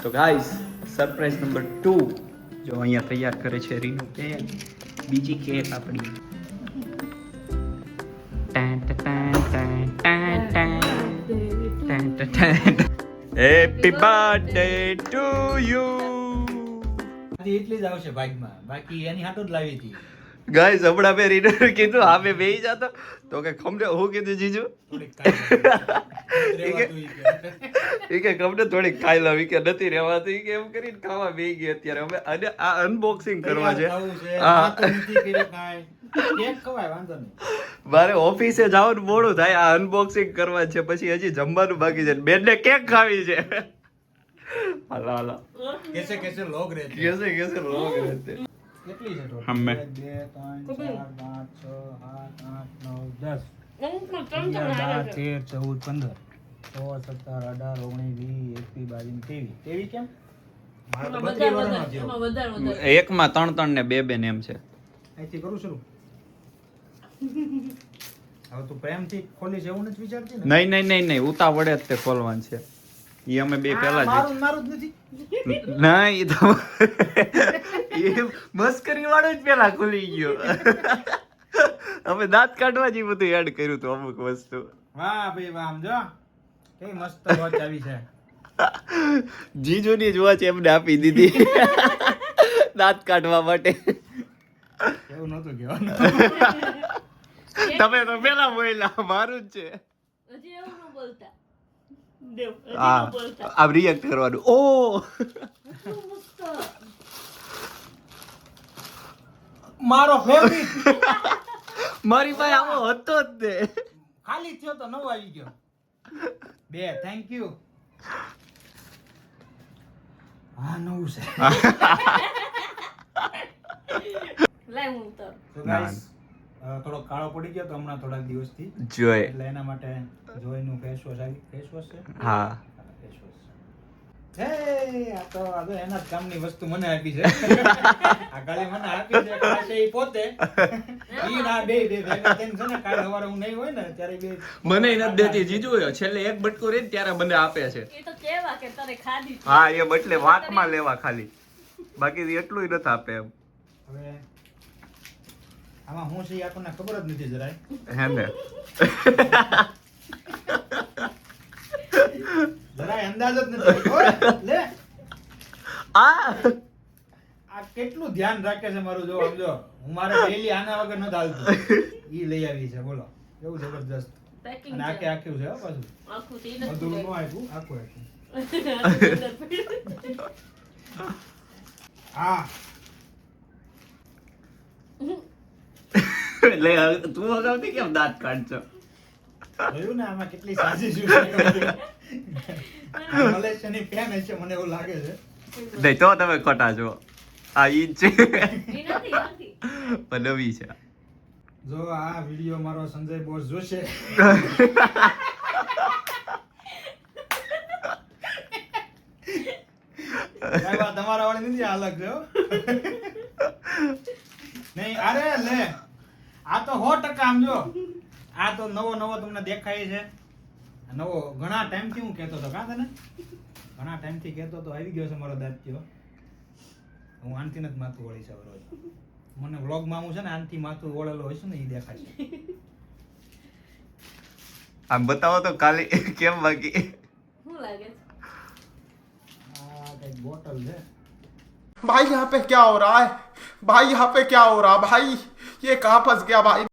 તો guys surprise number 2 જો અહીંયા તૈયાર કરે છે રીનુ કેક. બીજી કેક આપણી હેપી બર્થડે ટુ યુ. એટલી જ આવશે ભાગમાં, બાકી એની હાટો જ લાવી હતી. ગાઈસ હમણાં મેં રીનુ કીધું આવે બેહી જાતો તો કે ખમને હું કીધું જીજુ એ કે ખમને થોડીક ખાઈ લવી કે નથી રહેવાતું કે એમ કરીને ખાવા બેહી ગઈ અત્યારે અમે. અને આ અનબોક્સિંગ કરવા છે. મારે ઓફિસે જવાનું મોડું થાય, આ અનબોક્સિંગ કરવા છે, પછી હજી જમવાનું બાકી છે, બેનને કેક ખાવી છે. હાલો હાલો કેસે લોગ રહે કેસે લોગ રહેતે. કેટલી છે ટોટલ? હમે 1 2 3 4 5 6 7 8 9 10 11 12 13 14 15 16 17 18 19 20 21 22 23 કેમ? મારા તો 32 વર્ષનો થયો. એકમાં 3 3 ને 2 2 ને એમ છે. અહીંથી કરું શરૂ. હવે તું પ્રેમથી ખોલી છે એવું નથી વિચારતી ને? નહીં ઉતાવળે જ તે ખોલવાનું છે. ઈ અમે બે પહેલા જ મારું જ નથી. નહીં ઈ તો એ મસ્કરી વાળો જ પેલા ખુલી ગયો. અમે દાંત કાઢવા જ ઈ બધું એડ કર્યું હતું અમુક વસ્તુ. વાહ ભાઈ વાહ, આમ જો કેવી મસ્ત વોચ આવી છે. જીજુની જ વોચ એમને આપી દીધી દાંત કાઢવા માટે. એવું નહોતું કહેવાનું. તમે તો પેલા બોલ્યા મારું જ છે. હજી એવું ન બોલતા. દેવ હજી ન હા બોલતા. આ રિએક્ટ કરવાનું. ઓ શું મસ્ત. મારો ફેવરિટ. મારી પાસે આવો હતો જ તે. ખાલી થયો તો નવો આવી ગયો. બે થેન્ક યુ. હા નવું છે. લાય હું ઉતાર. તો ગાઈસ થોડો કાળો પડી ગયો તો હમણાં થોડાક દિવસથી, જોઈ. એટલે એના માટે જોઈનું ફેસ વોશ આવી. ફેસ વોશ છે? હા ફેસ વોશ. હે આ તો એના જ કામની વસ્તુ મને આપી છે. આ ગાલી મને આપી છે ખાસ એ પોતે. ઈ ના બે ભેગા થઈને છે ને કાલે સવારે હું નહીં હોય ને ત્યારે બે મને નથી દેતી જીજુ. છેલ્લે એક બટકું રહે ને ત્યારે મને આપે છે. એ તો કેવા કે તારે ખાધી છે. હા એ બટલે વાતમાં લેવા ખાલી, બાકી એટલું નથી આપે એમ. હવે આમાં હું છે આપણને ખબર જ નથી જરાય. હે ને જરાય અંદાજ જ નથી. ઓય, લે આ આ કેટલું ધ્યાન રાખે છે મારું. જો આમ જો હું મારે ડેલી આના વગર ન ચાલતું. ઈ લઈ આવી છે બોલો, એવું જબરદસ્ત. પેકિંગ અને છે. આખું છે હો પાછું. આખું તે બધું નથી. નો આપ્યું, આખું આપ્યું. હા લે તું અગાઉથી કેમ દાંત કાઢશો? જોયું ને આમાં કેટલી સાચી છે. મલેશિયાની પેન હશે મને એવું લાગે છે. નહીં તો તમે ખોટા છો. આ ઈ જ છે એ નથી. પણ નવી છે. જો આ વિડિયો મારો સંજય બોસ જોશે. તમારા વાળી નથી, આ અલગ છે હો. નહીં અરે લે આ તો 100% આમ જો આ તો નવો તમને દેખાય છે. નવો ઘણા ટાઈમથી હું કહેતો હતો. કાં તને ઘણા ટાઈમથી કહેતો તો આવી ગયો છે મારો દાંતિયો. હું આનથી જ માથું વળી છે રોજ. મને વ્લોગમાં હું છે ને આનથી માથું વળેલો હોય છે ને એ દેખાય છે. આમ બતાવો તો કાલે કેમ બાકી. શું લાગે છે? આ કઈક બોટલ છે. भाई यहाँ पे क्या हो रहा है भाई यहाँ पे क्या हो रहा है भाई ये कहाँ फंस गया भाई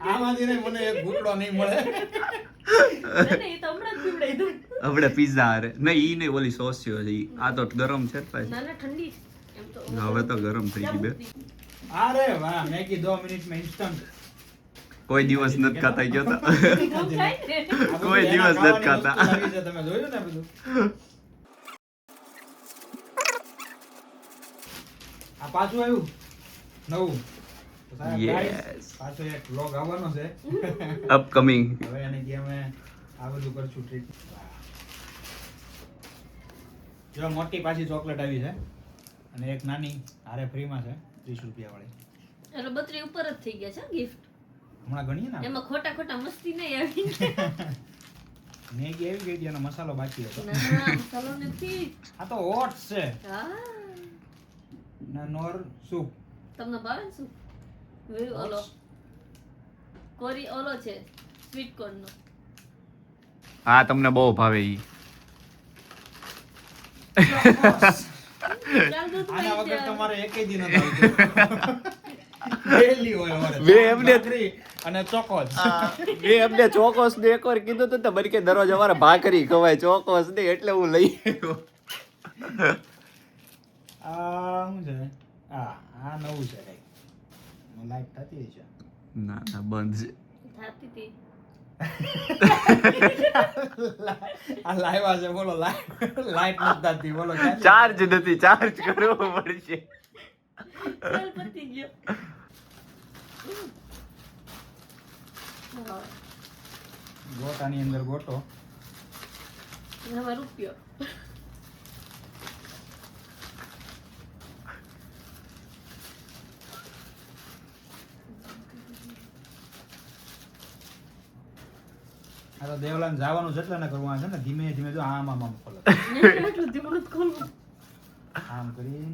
આમાંથી ને મને એક ઘૂંટડો નહીં મળે. નહીં, એ તો હમણાં જ પીવડાવી દઉં. આપણે પિઝા હારે નહીં, ઈ નહીં ઓલી સોસ્યો છે ઈ. આ તો ગરમ છે જ પાછી. ના ના ઠંડી છે. એમ તો હવે તો ગરમ થઈ ગઈ બે. અરે વાહ મેગી 2 મિનિટમાં ઇન્સ્ટન્ટ. કોઈ દિવસ નથી ખાતા ગયો તો. ગમ થાય ને. કોઈ દિવસ નથી ખાતા. તમે જોયું ને બધું. આ પાછું આવ્યું નવું. તો સાહેબ, Yes. guys, પાછો એક vlog આવવાનો છે. અપકમિંગ. હવે એને કે અમે આ બધું કરશું ટ્રીટ. જો મોટી પાછી ચોકલેટ આવી છે અને એક નાની હારે ફ્રીમાં છે 30 રૂપિયા વાળી. એટલે 32 ઉપર જ થઈ ગયા છે ગિફ્ટ. હમણાં ગણીએ ને એમાં ખોટા ખોટા મસ્તી નહીં આવી. મેગી આવી ગઈ હતી એનો મસાલો બાકી હતો. ના મસાલો નથી. આ તો ઓટ્સ છે હા ના નોર સૂપ. તમને ભાવે ને શું? ઓલો કોરી ઓલો છે સ્વીટ કોર્ન નો. હા તમને બહુ ભાવે ઈ. ચાલ દૂધ આના લઈ વગર જા. તમારે એકેય દી નથી આવતું. ડેલી હોય અમારે. બે એમને ભાખરી અને ચોકોસ. મેં એમને ચોકોસ ને એકવાર કીધું હતું તો મને કે દરરોજ અમારે ભાખરી ખવાય ચોકોસ નહીં એટલે હું લઈ આવ્યો. આ શું છે આ નવું છે કઈ લાઈટ થતી છે. ના ના બંધ છે. થાતી હતી. આ લાવ્યા છે બોલો લાઈટ નથી થતી બોલો ક્યાંથી? ચાર્જ નથી ચાર્જ કરવો પડશે. ચાલ પતી ગયો. હા, ગોટાની અંદર ગોટો. હવે રૂપિયો. આ તો દેવલાને જવાનું છે એટલે ને કરવાનું છે ને ધીમે ધીમે જો આમ આમ આમ ખોલો એટલું ધીમું નથી ખોલવું. આમ કરી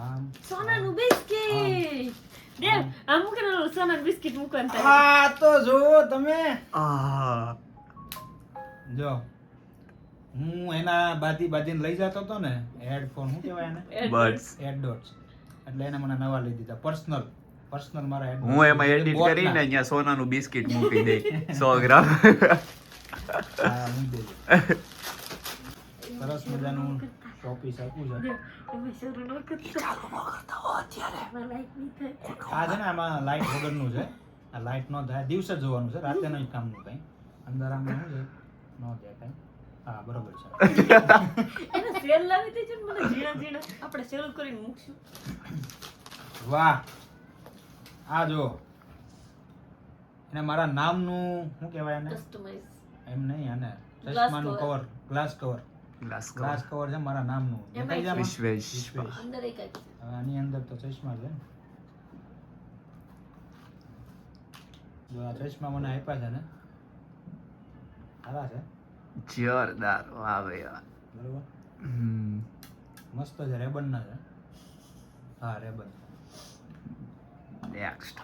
આમ સોનાનું બિસ્કિટ. દેવ આમ મૂકીને ઓલું સોનાનું બિસ્કિટ મૂકવાનું થાય. આ તો જો તમે આ જો હું એના બાંધીને લઈ જતો હતો ને હેડફોન શું કહેવાય એને બસ એડડોટ્સ એટલે એને મને નવા લઈ દીધા પર્સનલ મારા headphones. હું એમાં એડિટ બોટના. કરીને અહીંયા સોનાનું બિસ્કિટ મૂકી દે 100 ગ્રામ. હા, મૂકી દેજો. સરસ મજાનું શોપીસ આપ્યું છે દેવ, એમાં શરૂ ન કરતા. એમાં લાઈટ નહીં થાય. આ છે ને આમાં લાઈટ વગરનું છે આ લાઈટ ન થાય દિવસે જ જોવાનું છે રાતે નહીં કામનું કઈ અંદર આમાં શું છે ન દેખાય હા બરોબર છે એને સેલ લાવી દેજો ને મને ઝીણા ઝીણા. આપણે સેલ કરીને મૂકશું. વાહ આ જો એને મારા નામનું શું કહેવાય એને કસ્ટમાઇઝ. એમ નહીં આને Glass ચશ્માનું cover. Cover glass cover છે મારા નામનું એમાં દેખાય છે આમાં? વિશ્વેશ. વિશ્વેશ. અંદર એક જ છે. હવે આની અંદર તો ચશ્મા છે ને જો આ ચશ્મા મને આપ્યા છે ને સારા છે જોરદાર વાહ ભાઈ વાહ. બરોબર હમ. મસ્ત છે રેબનના છે હા રેબન Next.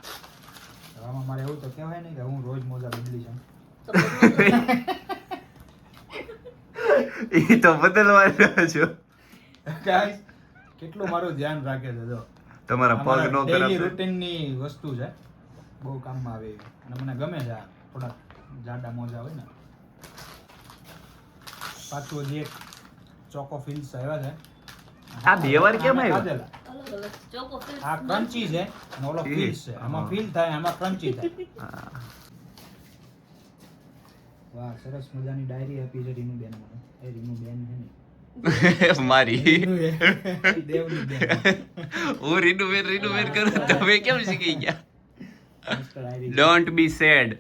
આમાં મારે એવું તો કહેવાય નહીં કે હું રોજ મોજા બદલી છું તો બધું ઈ તો બદલવાનો છો. Guys, કેટલું મારું ધ્યાન રાખે છે જો તમારા પગ નો ડેઈલી ખરાબ થાય. રૂટીનની વસ્તુ છે બહુ કામમાં આવે એવી. અને મને ગમે છે આ થોડા જાડા મોજા હોય ને પાછું હજી એક ચોકો ફીલ્સ આવ્યા છે આ બે વાર કેમ આવ્યા? ખાધેલા. અલગ અલગ ચોકો ફિલ્સ. આ ક્રન્ચી છે અને ઓલો એ, ફીલ્સ છે આમાં હા. ફીલ થાય આમાં ક્રન્ચી થાય હા. વાહ સરસ મજાની ડાયરી આપી છે રીનુ બેન મને એ રીનુ બેન છે ને મારી દેવની બેન હું રીનોવેટ કરું તમે કેમ શીખી ગયા? મસ્ત ડાયરી છે. Don't be sad.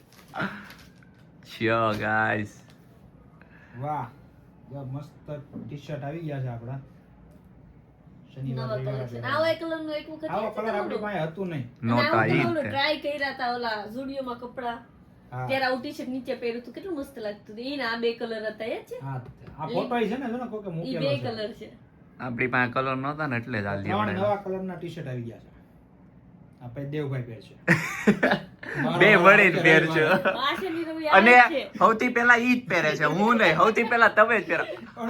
Sure guys. વાહ જો મસ્ત ટી-શર્ટ આવી ગયા છે આપડા શનિવાર નવા રવિવાર collection. પહેરવા. આવા કલરનું એક વખત આવો યાદ છે કલર આપણી તમારો? પાસે હતું નહીં નોટા અને ઈ આવું જ ઓલું તે. try કર્યા તા ઓલા ઝુડિયોમાં કપડાં. હા ત્યારે આવું ટી-શર્ટ નીચે પહેર્યું હતું કેટલું મસ્ત લાગતું હતું. એના આ બે કલર હતા યાદ છે? હા આ ફોટો છે ને જો ને કોકે ઈ મૂકેલો બે છે કલર છે. આપણી પાસે કલર નહોતા ને એટલે જ આ ત્રણ લેવડાવ્યા. નવા કલરના ટી-શર્ટ આવી ગયા છે આપણે દેવભાઈ પહેરશે બે મળીને પહેરજો. આ શનિ રવિ અને આવે છે. સૌથી પહેલા ઈ જ પહેરે છે હું નહીં સૌથી પહેલા તમે જ પહેરો.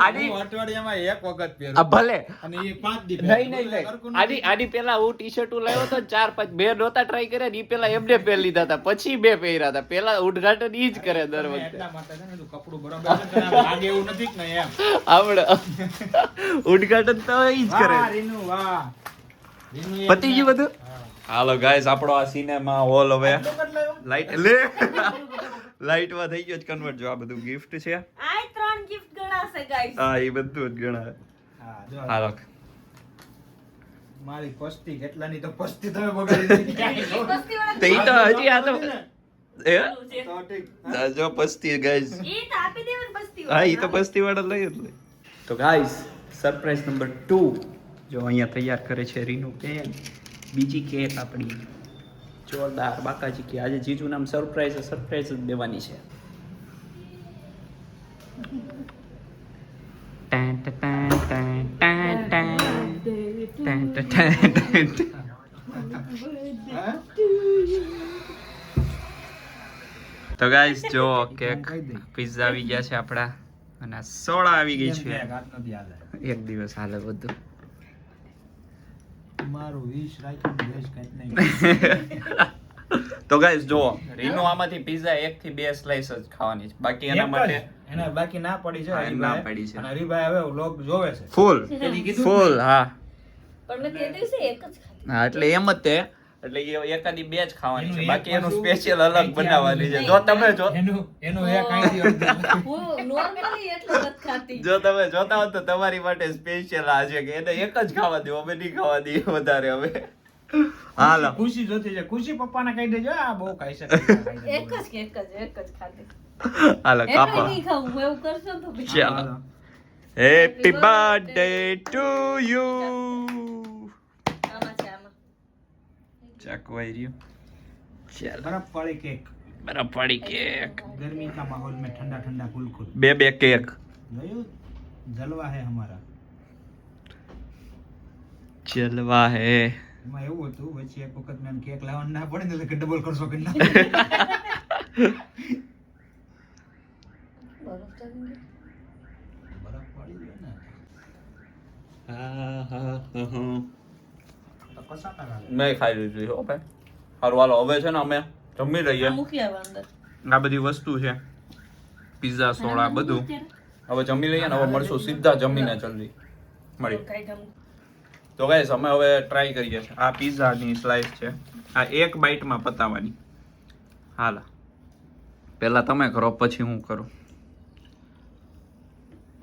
આની હું અઠવાડિયામાં એક વખત પહેરું આ ભલે અને એ 5 દી નહીં આની પેલા હું ટી-શર્ટ લાવ્યો તો 4-5 બે નહોતા ટ્રાય કર્યા ને ઈ પેલા એમને પહેરી લીધા હતા પછી બે પહેર્યા હતા પેલા ઉદ્ઘાટન ઈ જ કરે દર વખતે એટલા માટે છે ને તું કપડું બરાબર છે તને આમ લાગે એવું નથી કે નહીં એમ આવડે ઉદ્ઘાટન તો ઈ જ કરે. વાહ રીનુ વાહ રીનુ એ પતી ગયું બધું? હાલો ગાઈસ આપણો આ સિનેમા હોલ હવે આટલો કટ લાવ્યો? લાઈટ લે લાઈટમાં થઈ ગયો જ કન્વર્ટ. જો આ બધું ગિફ્ટ છે. આ 3 ગિફ્ટ ગણાશે ગાઈસ. હા એ બધું જ ગણાય. હા જો હાલો મારી પસ્તી કેટલાની તો પસ્તી તમે બગાડી દીધી તો ઈ તો હજી આ તો એ તો ઠીક જો પસ્તી ગાઈસ. ઈ તો આપી દેવાનું પસ્તી. હા ઈ તો પસ્તી વાળા લઈ જ લે. તો ગાઈસ સરપ્રાઈઝ નંબર 2 જો અહીંયા તૈયાર કરે છે રીનુ બેન. બીજી કેક આપણી જોરદાર બાકાજી કે આજે જીજુ નામ સરપ્રાઈઝ જ દેવાની છે. ટાન ટાન ટાન ટાન ટાન ટાન ટાન. તો ગાઈસ જો કેક પિઝા આવી ગયા છે આપણા અને સોડા આવી ગઈ છે. એક દિવસ હાલે બધું. મારું વિશ રાખ્યું દેશ કઈ નહીં. તો ગાઈસ જો રીનો આમાંથી પિઝા 1 થી 2 સ્લાઈસ જ ખાવાની છે. બાકી એના માટે એને બાકી ના પડી છે. હા, ના પડી છે. અને હરીભાઈ હવે વ્લોગ જોવે છે. ફૂલ એની કીધું ફૂલ હા પણ મેં તે દિવસે એક જ ખાધી. હા એટલે એમ જ તે એટલે એ એકાદી 2 જ ખાવાની છે. એનું બાકી એક એનું પાછું સ્પેશિયલ અલગ અહીંથી બનાવવાની છે. આવી જો તમે જો એનું એ કાંઈ અડધું. હું નોર્મલી એટલે નથી ખાતી. જો તમે જોતા હો તો તમારી માટે સ્પેશિયલ આ છે કે એને એક જ ખાવા દો, અમે નહીં ખાવા દઈએ વધારે હવે. હાલો ખુશી જોતી છે. ખુશી પપ્પાને કહી દેજો આ બહુ ખાઈ શકે. એક જ ખાધી. હાલો એટલે કાપો. નહીં ખાવું હું એવું કરશો તો પછી. ચાલો હેપી બર્થડે ટુ યુ. આમાં છે આમાં. ચાકવાઈ રહ્યું. ચાલો બરફ વાળી કેક. બરફ વાળી કેક. गर्मी का माहौल में ठंडा ठंडा कुल कुल. બે કેક. જોયું જલવા હે હમારા. ચલવા હે. એમાં એવું હતું પછી એક વખત મેં કેક લાવવાનું ના પડે ને એટલે ડબલ કરશો કે ના. બરફ ચાલી ગયો. બરફ પડી ગયો ને હા હા હા. તો કસાટા લાગે. મેં ખાઈ લીધું છે હો ભાઈ. સારું હાલો હવે છે ને અમે જમી આ રહીએ. મૂકી આવા અંદર. આ બધી વસ્તુ છે પિઝા સોડા બધું. હવે જમી લઈએ ને હવે મળશું સીધા જમીને જલ્દી મળી. કાંઈ કામ. તો ગાઈસ અમે હવે ટ્રાય કરીએ છીએ. આ પિઝાની સ્લાઈસ છે. આ એક બાઈટમાં પતાવવાની. હાલા પહેલા તમે કરો પછી હું કરું.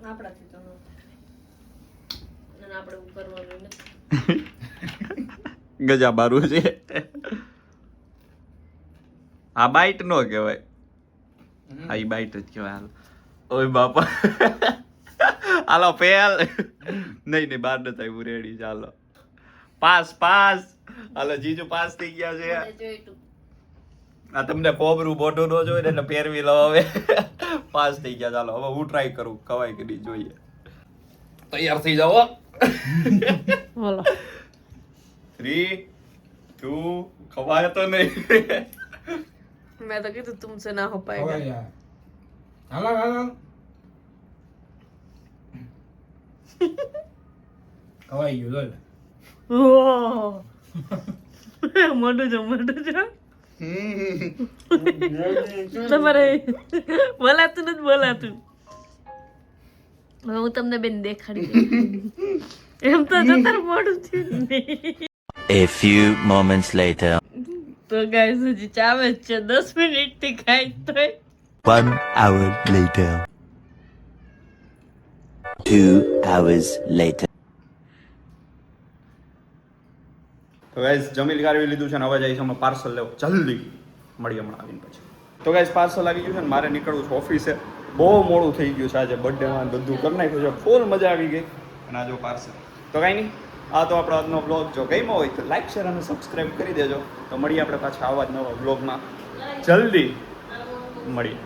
આપણાથી તો ન થાય. અને આપણે એવું કરવાનું નથી. ગજા બારું છે. આ બાઈટ નો કહેવાય. આ ઈ બાઈટ જ કહેવાય. હાલો ઓય બાપા. હાલો ફેલ. નહીં બહાર નથી આવ્યું. રેડી ચાલો પાસ. હાલો જીજુ પાસ થઈ ગયા છે. મને જોઈતું. આ તમને કોબરું બોટું નો જોઈ ને એટલે પહેરવી લો હવે. પાસ થઈ ગયા. ચાલો હવે હું ટ્રાય કરું ખવાય કે નહીં જોઈએ. તૈયાર થઈ જાઓ. બોલો. 3 2 ખવાય તો નહીં. मैं तो कहती तुमसे ना हो पाएगा. હવે યાર. હાલો હાલો. ખવાઈ ગયું લો. મોટું જો તમારે બોલાતું નથી બોલાતું. હવે હું તમને બેન દેખાડી દઉં. એમ તો જતર મોડું થયું નહીં. A few moments later. તો ગાઈસ હજી ચાવે જ છે 10 મિનિટ થી ખાઈ તોય. 1 hour later. 2 hours later. તો ગાઈસ જમી કાઢવી લીધું છે ને હવે જઈશું અમે પાર્સલ લેવો જલ્દી મળીએ હમણાં આવીને પછી. તો ગાઈસ પાર્સલ આવી ગયું છે ને મારે નીકળવું છે ઓફિસે. બહુ મોડું થઈ ગયું છે આજે બર્થડેમાં બધું કરી નાખ્યું છે. ફૂલ મજા આવી ગઈ. અને આ જો પાર્સલ તો કાંઈ નહીં. આ તો આપણો આજનો બ્લોગ જો ગમ્યો હોય તો લાઈક શેર અને સબસ્ક્રાઈબ કરી દેજો. તો મળીએ આપણે પાછા આવા જ નવા બ્લોગમાં જલ્દી મળીએ.